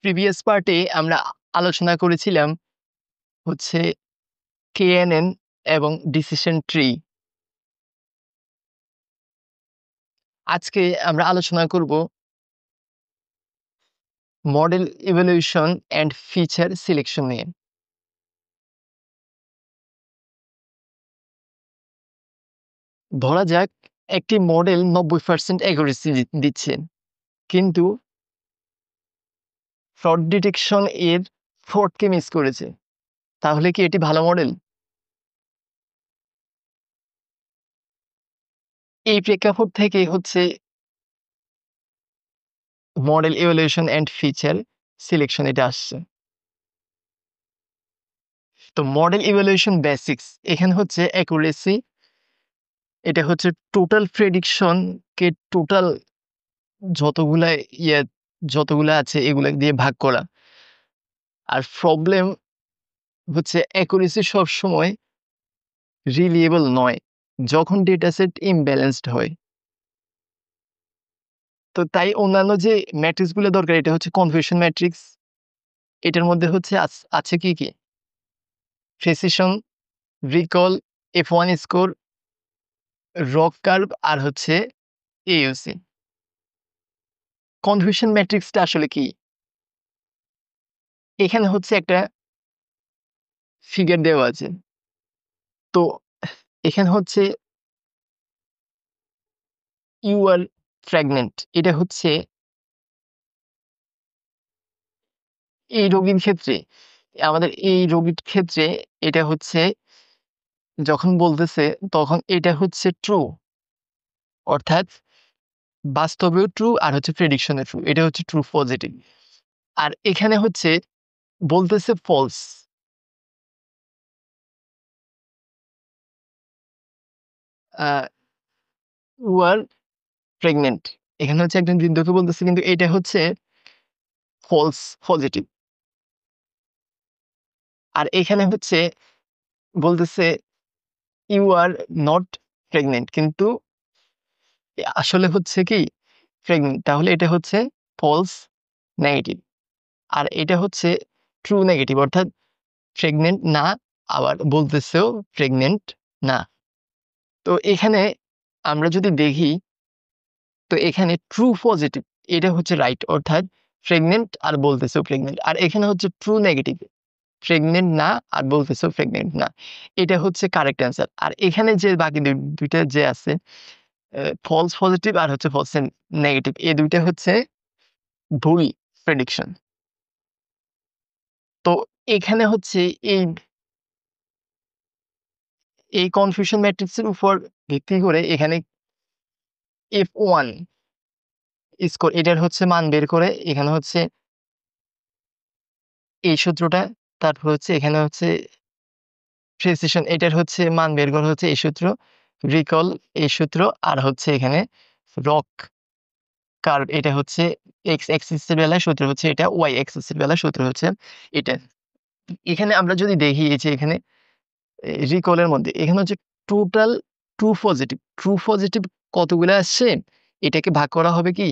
Previous পার্টে আমরা আলোচনা করেছিলাম হচ্ছে KNN এবং ডিসিশন ট্রি। আজকে আমরা আলোচনা করব model evaluation and feature selection নিয়ে। ধরা যাক একটি মডেল 90% অ্যাকুরেসি দিচ্ছে, কিন্তু ফ্রড ডিটেকশন এর ফ্রডকে মিস করেছে, তাহলে কি এটি ভালো মডেল? এই প্রেক্ষাপট থেকে হচ্ছে model evaluation and feature selection এটা আসছে। তো মডেল ইভ্যালুয়েশন বেসিক্স এখানে হচ্ছে অ্যাকুরেসি, এটা হচ্ছে টোটাল প্রেডিকশন কে টোটাল যতগুলা ইয়ে যতগুলা আছে এগুলা দিয়ে ভাগ করা। আর প্রবলেম হচ্ছে অ্যাকুরেসি সবসময় রিলিয়েবল নয় যখন ডেটা সেট ইমব্যালেন্সড হয়। তো তাই অন্যান্য যে ম্যাট্রিক্স গুলো দরকার, এটা হচ্ছে কনফিউশন ম্যাট্রিক্স। এটার মধ্যে হচ্ছে আছে কি কি precision, recall, F1 score, ROC curve আর হচ্ছে AUC। কনফিউশন ম্যাট্রিক্সটা আসলে কি? এখানে হচ্ছে একটা ফিগার দেওয়া আছে। তো এখানে হচ্ছে ইউ আর প্রেগনেন্ট, এটা হচ্ছে এই রোগীর ক্ষেত্রে, আমাদের এই রোগীর ক্ষেত্রে এটা হচ্ছে যখন বলতেছে তখন এটা হচ্ছে ট্রু, অর্থাৎ বাস্তবেও ট্রু আর হচ্ছে প্রেডিকশনে ট্রু, এটা হচ্ছে ট্রু পজিটিভ। আর এখানে হচ্ছে বলতেছে ফলস, ইউ আর প্রেগনেন্ট। এখানে হচ্ছে একজন বৃদ্ধকে বলতেছে, কিন্তু এটা হচ্ছে ফলস পজিটিভ। আর এখানে হচ্ছে বলতেছে ইউ আর নট প্রেগনেন্ট, কিন্তু আসলে হচ্ছে কি প্রেগনেন্ট, তাহলে এটা হচ্ছে ফলস নেগেটিভ। আর এটা হচ্ছে ট্রু নেগেটিভ, অর্থাৎ প্রেগনেন্ট না, আবার বলতেছেও প্রেগনেন্ট না। তো এখানে আমরা যদি দেখি, তো এখানে ট্রু পজিটিভ এটা হচ্ছে রাইট, অর্থাৎ প্রেগনেন্ট আর বলতেছেও প্রেগনেন্ট। আর এখানে হচ্ছে ট্রু নেগেটিভ, প্রেগনেন্ট না আর বলতেছেও প্রেগনেন্ট না, এটা হচ্ছে কারেক্ট অ্যান্সার। আর এখানে যে বাকি দুইটা যে আছে, ফলস পজিটিভ আর হচ্ছে ফলস নেগেটিভ, এই দুইটা হচ্ছে ভুল প্রেডিকশন। তো এখানে হচ্ছে এই এই কনফিউশন ম্যাট্রিক্সের উপর ভিত্তি করে এখানে F1 স্কোর এটার হচ্ছে মান বের করে, এখানে হচ্ছে এই সূত্রটা, তারপর হচ্ছে এখানে হচ্ছে প্রেসিশন এটার হচ্ছে মান বের করা হচ্ছে এই সূত্র, রিকল এই সূত্র, আর হচ্ছে এখানে রক কার্ভ এটা হচ্ছে এক্স অ্যাক্সিসের বেলায় সূত্র হচ্ছে এটা, ওয়াই অ্যাক্সিসের বেলায় সূত্র হচ্ছে এটা। এখানে আমরা যদি দেখি এই যে এখানে রিকলের মধ্যে এখানে হচ্ছে টোটাল ট্রু পজিটিভ কতগুলো আসছে, এটাকে ভাগ করা হবে কি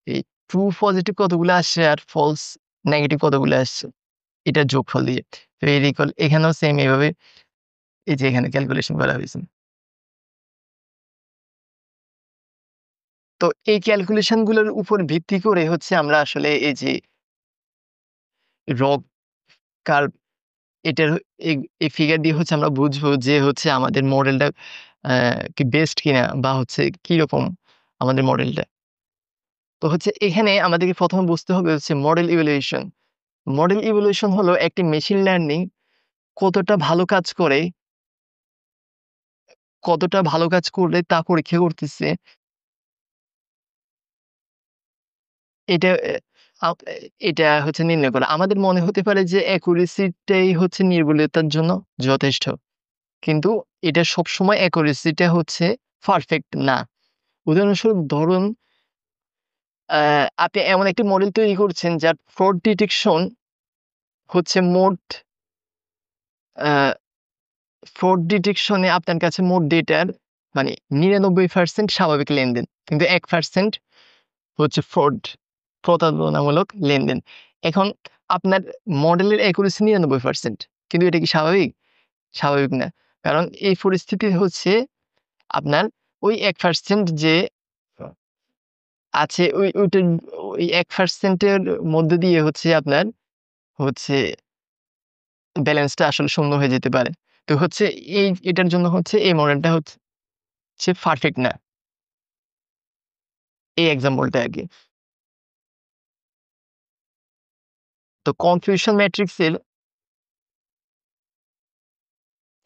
এই ট্রু পজিটিভ কতগুলো আসছে আর ফলস নেগেটিভ কতগুলো আসছে এটা যোগফল দিয়ে। তো এই রিকল এখানেও সেম এইভাবে এই যে এখানে ক্যালকুলেশন করা হয়েছে। তো এই ক্যালকুলেশন গুলোর উপর ভিত্তি করে হচ্ছে আমরা আসলে এই যে রক কার্ভ এটার এই ফিগার দিয়ে হচ্ছে আমরা বুঝবো যে হচ্ছে আমাদের মডেলটা কি বেস্ট কিনা, বা হচ্ছে কিরকম আমাদের মডেলটা। তো হচ্ছে এখানে আমাদেরকে প্রথমে বুঝতে হবে হচ্ছে মডেল ইভ্যালুয়েশন। মডেল ইভ্যালুয়েশন হলো একটি মেশিন লার্নিং কতটা ভালো কাজ করলে তা পরীক্ষা করতেছে। এটা এটা হচ্ছে নির্ণয় করা। আমাদের মনে হতে পারে যে অ্যাকুরেসিটাই হচ্ছে নির্ভুলতার জন্য যথেষ্ট, কিন্তু এটা সবসময় অ্যাকুরেসিটা হচ্ছে পারফেক্ট না। উদাহরণস্বরূপ ধরুন, আপনি এমন একটি মডেল তৈরি করছেন যার ফ্রড ডিটেকশন হচ্ছে ফ্রড ডিটেকশনে আপনার কাছে মোট ডেটার মানে 99% স্বাভাবিক লেনদেন, কিন্তু 1% হচ্ছে ফ্রড প্রতারণামূলক লেনদেন। এখন আপনার মডেলের অ্যাকুরেসি 99%, কিন্তু এটা কি স্বাভাবিক? স্বাভাবিক না। কারণ এই পরিস্থিতি হচ্ছে আপনার ওই 1% যে আছে ওই 1% এর মধ্যে দিয়ে হচ্ছে আপনার হচ্ছে ব্যালেন্সটা আসলে শূন্য হয়ে যেতে পারে। তো হচ্ছে এটার জন্য হচ্ছে এই মডেলটা হচ্ছে পারফেক্ট না। এই এক্সাম্পলটা আরকি। তো কনফিউশন ম্যাট্রিক্স এর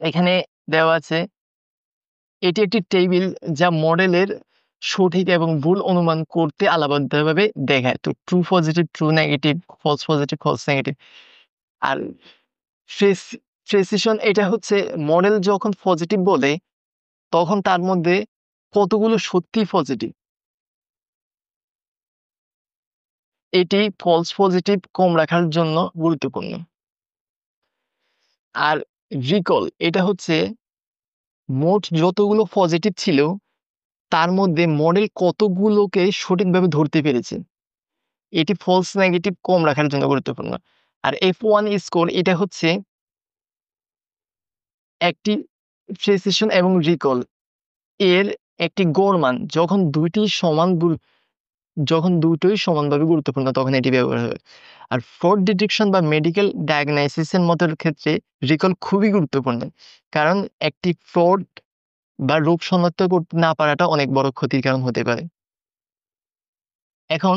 এখানে দেওয়া আছে, এটি একটি টেবিল যা মডেলের সঠিক এবং ভুল অনুমান করতে আলাদাভাবে দেখায়। তো true positive, true negative, false positive, false negative. আর প্রেসিশন এটা হচ্ছে মডেল যখন পজিটিভ বলে তখন তার মধ্যে কতগুলো সত্যিই পজিটিভ। এটি ফলস পজিটিভ কম রাখার জন্য গুরুত্বপূর্ণ। আর রিকল এটা হচ্ছে মোট যতগুলো পজিটিভ ছিল তার মধ্যে মডেল কতগুলোকে সঠিকভাবে ধরতে পেরেছে। এটি ফলস নেগেটিভ কম রাখার জন্য গুরুত্বপূর্ণ। আর F1 স্কোর এটা হচ্ছে একটি প্রেসিশন এবং রিকল এর একটি গড় মান। যখন দুটোই সমানভাবে গুরুত্বপূর্ণ তখন এটি ব্যবহার হবে। আর ফ্রড ডিটেকশন বা মেডিকেল ডায়াগনোসিস এর মতের ক্ষেত্রে রিকল খুবই গুরুত্বপূর্ণ। কারণ একটি ফ্রড বা রোগ শনাক্ত করতে না পারাটা অনেক বড় ক্ষতির কারণ হতে পারে। এখন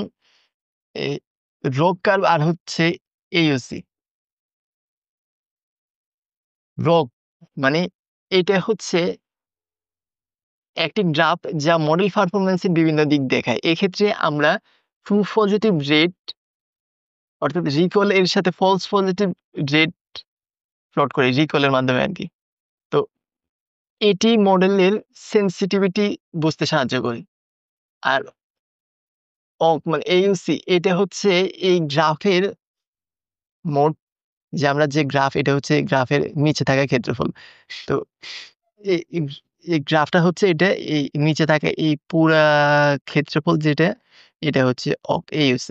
এ রোগ কার্ভ আর হচ্ছে AUC। রোগ মানে এটা হচ্ছে একটি গ্রাফ যা মডেল পারফরম্যান্সের বিভিন্ন দিক দেখায়। এক্ষেত্রে আমরা ট্রু পজিটিভ রেট অর্থাৎ রিকল এর সাথে ফলস পজিটিভ রেট প্লট করি রিকল এর মাধ্যমে আরকি। তো এটি মডেলের সেনসিটিভিটি বুঝতে সাহায্য করে। আর মানে AUC এটা হচ্ছে এই গ্রাফের মোট আমরা যে গ্রাফ এটা হচ্ছে গ্রাফের নিচে থাকা ক্ষেত্রফল। তো এই এই গ্রাফটা হচ্ছে এটা এই নিচে থাকা এই পুরা ক্ষেত্রফল যেটা এটা হচ্ছে AUC।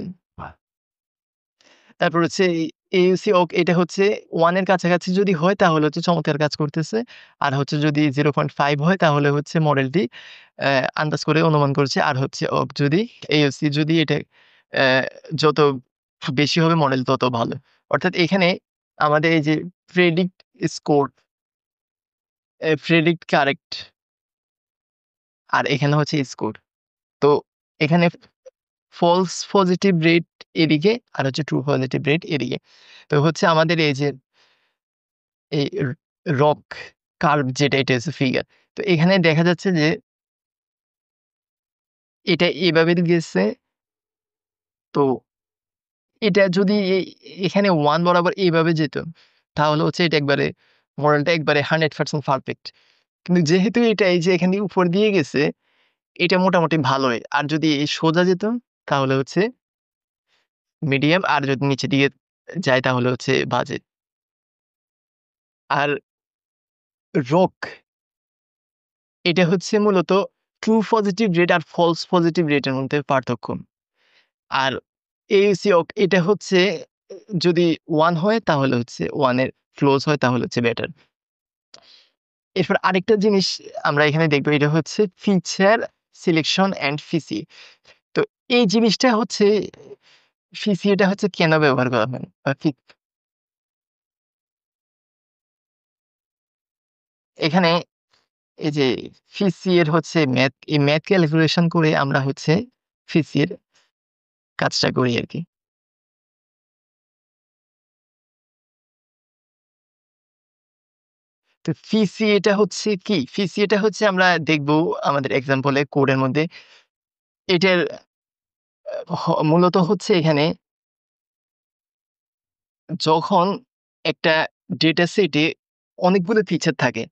তারপর হচ্ছে AUC এটা হচ্ছে 1 এর কাছাকাছি যদি হয় তাহলে হচ্ছে চমৎকার কাজ করতেছে। আর হচ্ছে যদি 0.5 হয় তাহলে হচ্ছে মডেলটি আন্দাজ করে অনুমান করছে। আর হচ্ছে যদি AUC যদি এটা অ্যা যত বেশি হবে মডেল তত ভালো। অর্থাৎ এখানে আমাদের এই যে প্রেডিক্ট স্কোর, প্রেডিক্ট কারেক্ট আর এখানে হচ্ছে স্কোর। তো এখানে ফলস পজিটিভ রেট এদিকে আর হচ্ছে ট্রু পজিটিভ রেট এদিকে। তো হচ্ছে আমাদের এই যে এই রক কার্ভ যেটা এটা হচ্ছে ফিগার। তো এখানে দেখা যাচ্ছে যে এটা এভাবে গেছে। তো এটা যদি এখানে 1 বরাবর এইভাবে যেত তাহলে হচ্ছে এটা মডেলটা একবারে 100% পারফেক্ট। কিন্তু যেহেতু এটা এই যে এখানে উপর দিয়ে গেছে এটা মোটামুটি ভালোই। আর যদি সোজা যেত তাহলে হচ্ছে মিডিয়াম, আর যদি নিচের দিকে যায় তাহলে হচ্ছে বাজে। আর রক এটা হচ্ছে মূলত ট্রু পজিটিভ রেট আর ফলস পজিটিভ রেটের মধ্যে পার্থক্য। আর AUC এটা হচ্ছে যদি 1 হয় তাহলে হচ্ছে 1 এর ক্লোজ হয় তাহলে হচ্ছে বেটার। এরপর আরেকটা জিনিস আমরা এখানে দেখব এটা হচ্ছে ফিচার সিলেকশন অ্যান্ড ফিসি। তো এই জিনিসটা হচ্ছে ফিসি এটা হচ্ছে কেন ব্যবহার করা হয়? এখানে এই যে ফিসি এর হচ্ছে এই ম্যাথ ক্যালকুলেশন করে আমরা হচ্ছে ফিসি এর কাজটা করি আরকি। তো ফিসি এটা হচ্ছে কি? ফিসি এটা হচ্ছে আমরা দেখব আমাদের এক্সাম্পল এ কোডের মধ্যে। এটার মূলত হচ্ছে এখানে যখন একটা ডেটা সেটে অনেকগুলো ফিচার থাকে,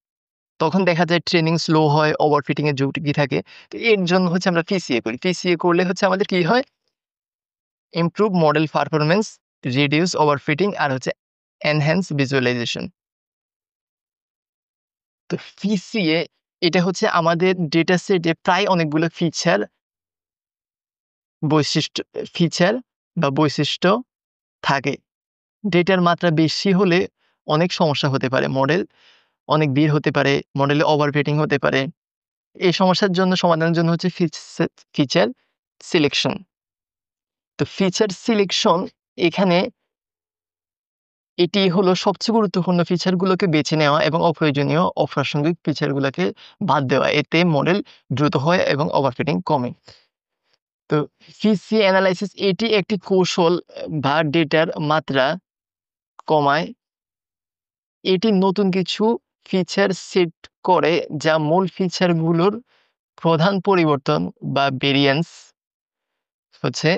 তখন দেখা যায় ট্রেনিং স্লো হয়, ওভারফিটিং এর ঝুঁকি থাকে। তো এর জন্য হচ্ছে আমরা পিসিএ করি। পিসিএ করলে হচ্ছে আমাদের কি হয়? Improve model performance, reduce overfitting আর হচ্ছে এনহ্যান্স ভিজুয়ালাইজেশন। তো পিসিএ এটা হচ্ছে আমাদের ডেটা সেটে প্রায় অনেকগুলো ফিচার বা বৈশিষ্ট্য থাকে। ডেটার মাত্রা বেশি হলে অনেক সমস্যা হতে পারে। মডেল অনেক ধীর হতে পারে, মডেলে ওভারফিটিং হতে পারে। এই সমস্যার জন্য সমাধানের জন্য হচ্ছে ফিচার সিলেকশন। তো ফিচার সিলেকশন এখানে এটি হলো সবচেয়ে গুরুত্বপূর্ণ ফিচারগুলোকে বেছে নেওয়া এবং অপ্রয়োজনীয় অপ্রাসঙ্গিক ফিচারগুলোকে বাদ দেওয়া। এতে মডেল দ্রুত হয় এবং ওভারফিটিং কমে। তো ফিসি অ্যানালাইসিস এটি একটি কৌশল বা ডেটার মাত্রা কমায়। এটি নতুন কিছু ফিচার সেট করে যা মূল ফিচারগুলোর প্রধান পরিবর্তন বা ভেরিয়েন্স হচ্ছে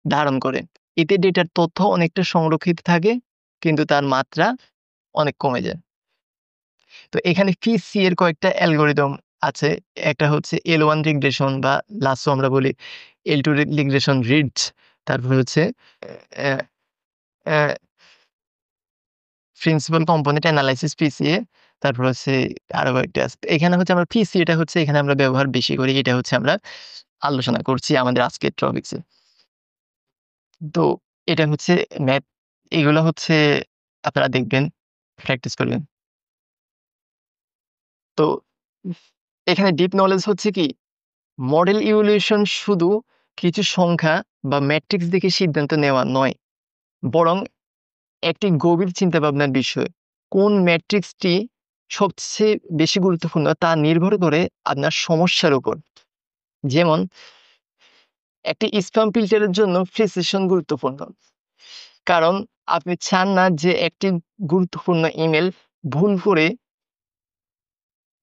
ধারণ করে। এতে ডেটার তথ্য অনেকটা সংরক্ষিত থাকে কিন্তু তার মাত্রা অনেক কমে যায়। তো এখানে ফিসি এর কয়েকটা অ্যালগরিদম আছে। একটা হচ্ছে L1 রিগ্রেশন বা লাসো আমরা বলি, L2 রিগ্রেশন রিডস, তারপরে হচ্ছে প্রিন্সিপাল কম্পোনেন্ট অ্যানালাইসিস পিসিএ, তারপর হচ্ছে আরো কয়েকটা আছে। এখানে হচ্ছে আমরা পিসি এটা হচ্ছে এখানে আমরা ব্যবহার বেশি করি। এটা হচ্ছে আমরা আলোচনা করছি আমাদের আজকের টপিকসে। তো এটা হচ্ছে ম্যাথ, এগুলো হচ্ছে আপনারা দেখবেন, প্র্যাকটিস করবেন। তো এখানে ডিপ নলেজ হচ্ছে কি, মডেল ইভ্যালুয়েশন শুধু কিছু সংখ্যা বা ম্যাট্রিক্স দেখে সিদ্ধান্ত নেওয়া নয়, বরং একটি গভীর চিন্তাভাবনার বিষয়। কোন ম্যাট্রিক্সটি সবচেয়ে বেশি গুরুত্বপূর্ণ তা নির্ভর করে আপনার সমস্যার উপর। যেমন একটি স্প্যাম ফিল্টারের জন্য প্রিসিশন গুরুত্বপূর্ণ, কারণ আপনি চান না যে একটি গুরুত্বপূর্ণ ইমেল ভুল করে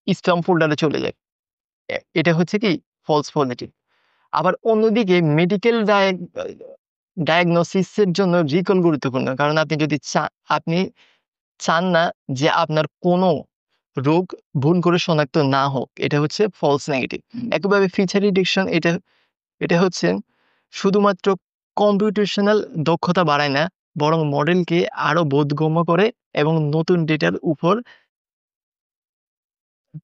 স্প্যাম ফোল্ডারে চলে যায়। এটা হচ্ছে কি ফলস পজিটিভ। আবার অন্যদিকে মেডিকেল ডায়াগনোসিসের জন্য রিকল গুরুত্বপূর্ণ, কারণ আপনি চান না যে আপনার কোনো রোগ ভুল করে শনাক্ত না হোক। এটা হচ্ছে ফলস নেগেটিভ। একইভাবে ফিচার রিডাকশন এটা হচ্ছে শুধুমাত্র কম্পিউটেশনাল দক্ষতা বাড়ায় না, বরং মডেলকে আরো বোধগম্য করে এবং নতুন ডেটার উপর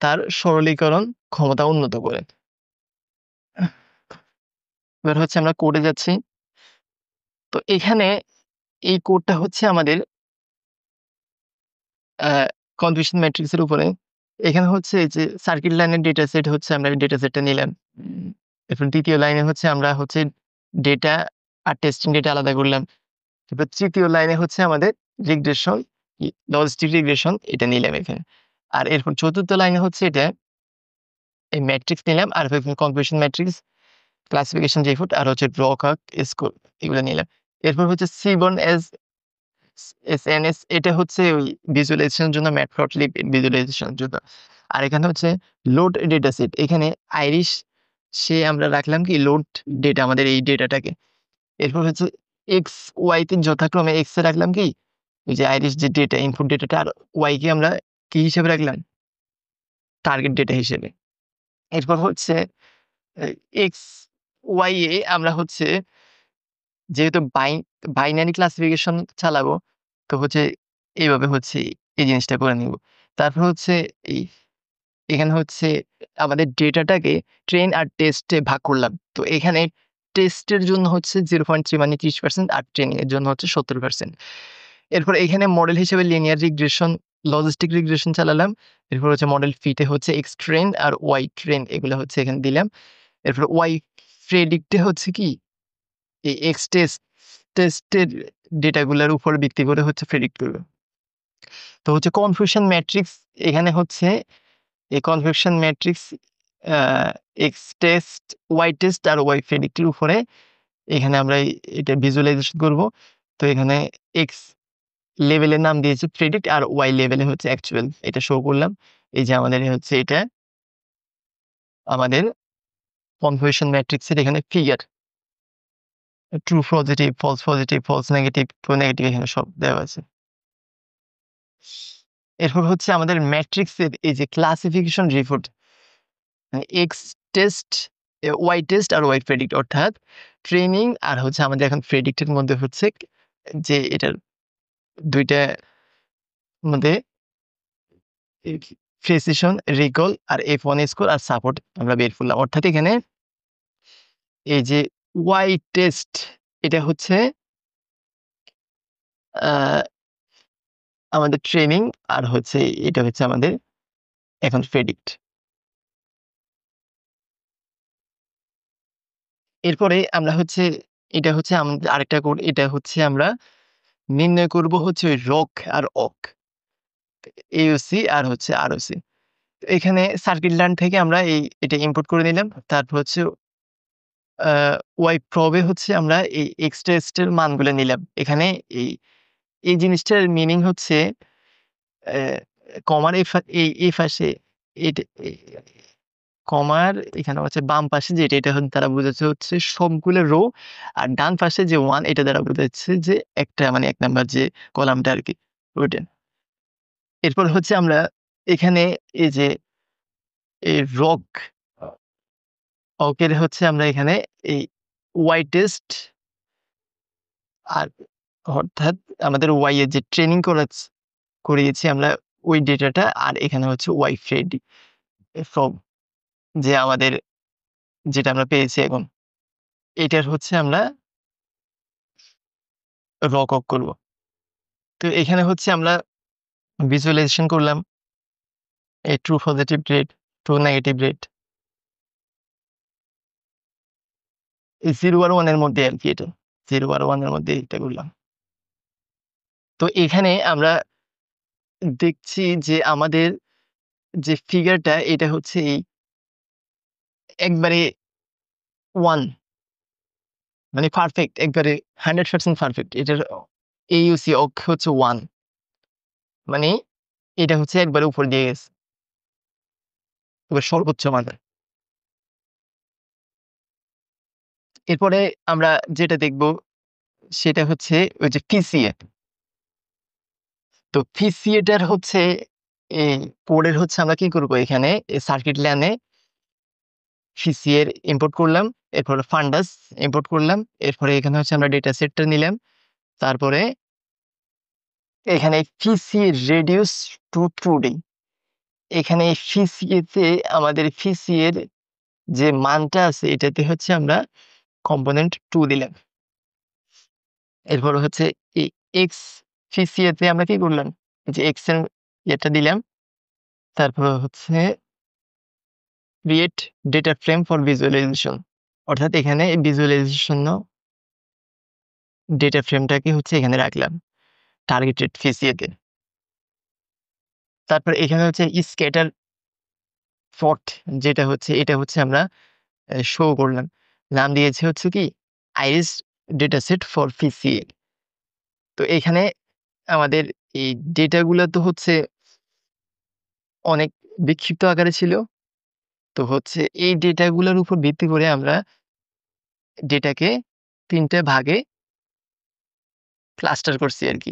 তার সরলীকরণ ক্ষমতা উন্নত করে। এবার হচ্ছে আমরা কোডে যাচ্ছি। তো এখানে এই কোডটা হচ্ছে আমাদের কনফিউশন ম্যাট্রিক্সের উপরে। এখানে হচ্ছে এই যে সার্কিট লাইনের ডেটা সেট হচ্ছে আমরা ডেটা সেটটা নিলাম। এরপর দ্বিতীয় লাইনে হচ্ছে আমরা হচ্ছে ডেটা আর টেস্টিং ডেটা আলাদা করলাম। এরপর তৃতীয় লাইনে হচ্ছে আমাদের রিগ্রেশন, লজিস্টিক রিগ্রেশন এটা নিলাম এখানে। আর এরপর চতুর্থ লাইনে হচ্ছে এটা এই ম্যাট্রিক্স নিলাম, আর কনফিউশন ম্যাট্রিক্স, ক্লাসিফিকেশন রিপোর্ট, আর হচ্ছে ড্র কার্ক, স্কোর এগুলো নিলাম। এরপর হচ্ছে সিবর্ন এসএনএস, এটা হচ্ছে ওই ভিজুয়ালাইজেশনের জন্য, ম্যাটপ্লটলিব ভিজুয়ালাইজেশনের জন্য। আর এখানে হচ্ছে লোড ডেটা সেট, এখানে আইরিশ সে আমরা রাখলাম কি লোড ডেটা আমাদের এই ডেটাটাকে। এরপর হচ্ছে এক্স ওয়াই তে যথাক্রমে এক্স এ রাখলাম কি ওই যে আইরিশ যে ডেটা ইনপুট ডেটাটা, আর ওয়াই কে আমরা কি হিসেবে রাখলাম টার্গেট ডেটা হিসেবে। এরপর হচ্ছে এক্স ওয়াই এ আমরা হচ্ছে যেহেতু বাইনারি ক্লাসিফিকেশন চালাবো, তো হচ্ছে এইভাবে হচ্ছে এই জিনিসটা করে নিব। তারপর হচ্ছে এই এখানে হচ্ছে আমাদের ডেটাটাকে ট্রেন আর টেস্টে ভাগ করলাম। তো এখানে টেস্টের জন্য হচ্ছে 0.3 মানে 30%, আর ট্রেনিং এর জন্য হচ্ছে 70%। এরপর এখানে মডেল হিসেবে লিনিয়ার রিগ্রেশন, লজিস্টিক রিগ্রেশন চালালাম। এরপর হচ্ছে মডেল ফিটে হচ্ছে এক্স ট্রেন আর ওয়াই ট্রেন, এগুলো হচ্ছে এখানে দিলাম। এরপর ওয়াই প্রেডিক্টে হচ্ছে কি এই এক্স টেস্টের ডেটাগুলোর উপর ভিত্তি করে হচ্ছে প্রেডিক্ট করবে। তো হচ্ছে কনফিউশন ম্যাট্রিক্স, এখানে হচ্ছে এই confusion matrix X test, Y test আর ওয়াই প্রেডিক্টের উপরে এখানে আমরা এটা ভিজুয়ালাইজেশন করব। তো এখানে এক্স লেভেলের নাম দিয়েছি প্রেডিক্ট, আর ওয়াই লেভেলে হচ্ছে অ্যাকচুয়াল, এটা শো করলাম। এই যে আমাদের হচ্ছে এটা আমাদের কনফিউশন ম্যাট্রিক্সের এখানে figure, true positive, false negative, true negative এখানে সব দেওয়া আছে। এরপর হচ্ছে আমাদের ম্যাট্রিক্সের এই যে classification report, X test, Y test আর ওয়াই প্রেডিক্ট, অর্থাৎ ট্রেনিং আর হচ্ছে আমাদের এখন প্রেডিক্টের মধ্যে হচ্ছে যে এটার দুইটা মধ্যে প্রেসিশন, রিকল আর F1 স্কোর আর সাপোর্ট আমরা বের করলাম। অর্থাৎ এখানে এই যে ওয়াই টেস্ট এটা হচ্ছে আমাদের ট্রেনিং, আর হচ্ছে এটা হচ্ছে আমাদের এখন প্রেডিক্ট। এরপরে আমরা হচ্ছে এটা হচ্ছে আমাদের আরেকটা কোড, এটা হচ্ছে আমরা নির্ণয় করব হচ্ছে ওই রক আর অক, এওসি আর হচ্ছে আরওসি। এখানে সার্কিট লার্ন থেকে আমরা এটা ইম্পোর্ট করে নিলাম। তারপর হচ্ছে আ ওয়াই প্রবে হচ্ছে আমরা এই এক্স টেস্টের মানগুলো নিলাম। এখানে এই, এই জিনিসটার মিনিং হচ্ছে অ্যা কমার এই পাশে এটা কমার এখানে হচ্ছে বাম পাশে যেটা, এটা দ্বারা বোঝাচ্ছে হচ্ছে সবগুলো রো, আর ডান পাশে যে 1 এটা দ্বারা বোঝাচ্ছে যে একটা মানে ১ নাম্বার যে কলামটা আরকি ওইটা। এরপর হচ্ছে আমরা এখানে এই যে এই অকের হচ্ছে আমরা এখানে এই ওয়াই টেস্ট, আর অর্থাৎ আমাদের ওয়াই এর যে ট্রেনিং করিয়েছি আমরা ওই ডেটাটা, আর এখানে হচ্ছে ওয়াই ফ্রেডি ফ্রম যে আমাদের যেটা আমরা পেয়েছি এখন, এটার হচ্ছে আমরা রক করব। তো এখানে হচ্ছে আমরা ভিজুয়ালাইজেশন করলাম এই true positive rate, true negative rate, এই 0 আর 1 এর মধ্যে আরকি এটা। 0 আর 1 এর মধ্যে এটা করলাম। তো এখানে আমরা দেখছি যে আমাদের যে ফিগারটা এটা হচ্ছে এই একবারে 1 মানে পারফেক্ট, একবারে 100% পারফেক্ট। এটার AUC অক্ষ হচ্ছে 1 মানে এটা হচ্ছে একবারে উপর দিয়ে গেছে। এবার সর্বোচ্চ মান। এরপরে আমরা যেটা দেখব সেটা হচ্ছে ওই যে PCA। তো PCA টার হচ্ছে এই কোডের হচ্ছে আমরা কি করব, এখানে সার্কিট ল্যানে PCA এর ইম্পোর্ট করলাম, এরপরে ফান্ডাস ইম্পোর্ট করলাম, এরপরে এখানে হচ্ছে আমরা ডেটা সেটটা নিলাম। তারপরে এখানে PCA রেডিউস টু ট্রুডি, এখানে PCA তে আমাদের PCA এর যে মানটা আছে এটাতে হচ্ছে আমরা কম্পোনেন্ট 2 দিলাম। এরপর হচ্ছে এই এক্স PCA তে আমরা কি করলাম, যে এক্স এর ইয়েটা দিলাম। তারপর হচ্ছে create data frame for visualization, অর্থাৎ এখানে ভিজুয়ালাইজেশন ডেটা ফ্রেমটাকে হচ্ছে এখানে রাখলাম টার্গেটেড PCA তে। তারপর এখানে হচ্ছে স্ক্যাটার প্লট যেটা হচ্ছে এটা হচ্ছে আমরা শো করলাম। নাম দিয়েছি হচ্ছে কি আইরিস ডেটাসেট ফর PCA। তো এখানে আমাদের এই ডেটাগুলা তো হচ্ছে অনেক বিক্ষিপ্ত আকারে ছিল। তো হচ্ছে এই ডেটাগুলোর উপর ভিত্তি করে আমরা ডেটাকে ৩ টে ভাগে ক্লাস্টার করছি আরকি।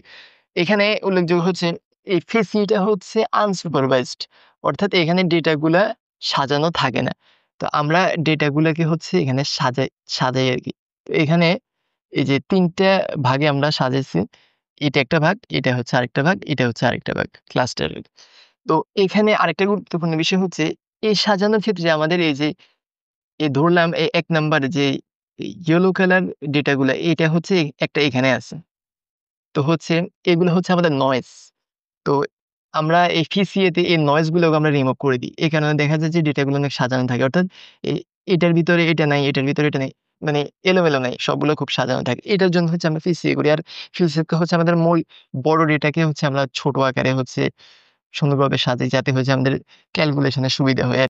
এখানে উল্লেখযোগ্য হচ্ছে এই PCA হচ্ছে আনসুপারভাইজড, অর্থাৎ এখানে ডেটাগুলা সাজানো থাকে না। তো আমরা ডেটাগুলাকে হচ্ছে এখানে সাজাই আরকি। তো এখানে এই যে ৩ টা ভাগে আমরা সাজাইছি। এটা একটা ভাগ, এটা হচ্ছে আরেকটা ভাগ, এটা হচ্ছে আরেকটা ভাগ ক্লাস্টারের। তো এখানে আরেকটা গুরুত্বপূর্ণ বিষয় হচ্ছে এই সাজানোর ক্ষেত্রে আমাদের এই যে ধরলাম ১ নাম্বার যে ইয়েলো কালার ডেটাগুলা এটা হচ্ছে একটা এখানে আছে। তো হচ্ছে এগুলো হচ্ছে আমাদের নয়েজ। তো আমরা এই PCA তে এই নয়েজ গুলোকে আমরা রিমুভ করে দিই। এই কারণে দেখা যায় যে ডেটাগুলো অনেক সাজানো থাকে। অর্থাৎ এ এটার ভিতরে এটা নাই, এটার ভিতরে এটা নাই। মানে এলোমেলো নাই। সবগুলো খুব সাজানো থাকে। এটার জন্য হচ্ছে আমরা PCA করি। আর PCA হচ্ছে আমাদের মূল বড় ডেটাকে হচ্ছে আমরা ছোট আকারে হচ্ছে সুন্দরভাবে সাজাই যাতে হচ্ছে আমাদের ক্যালকুলেশন এর সুবিধা হয়।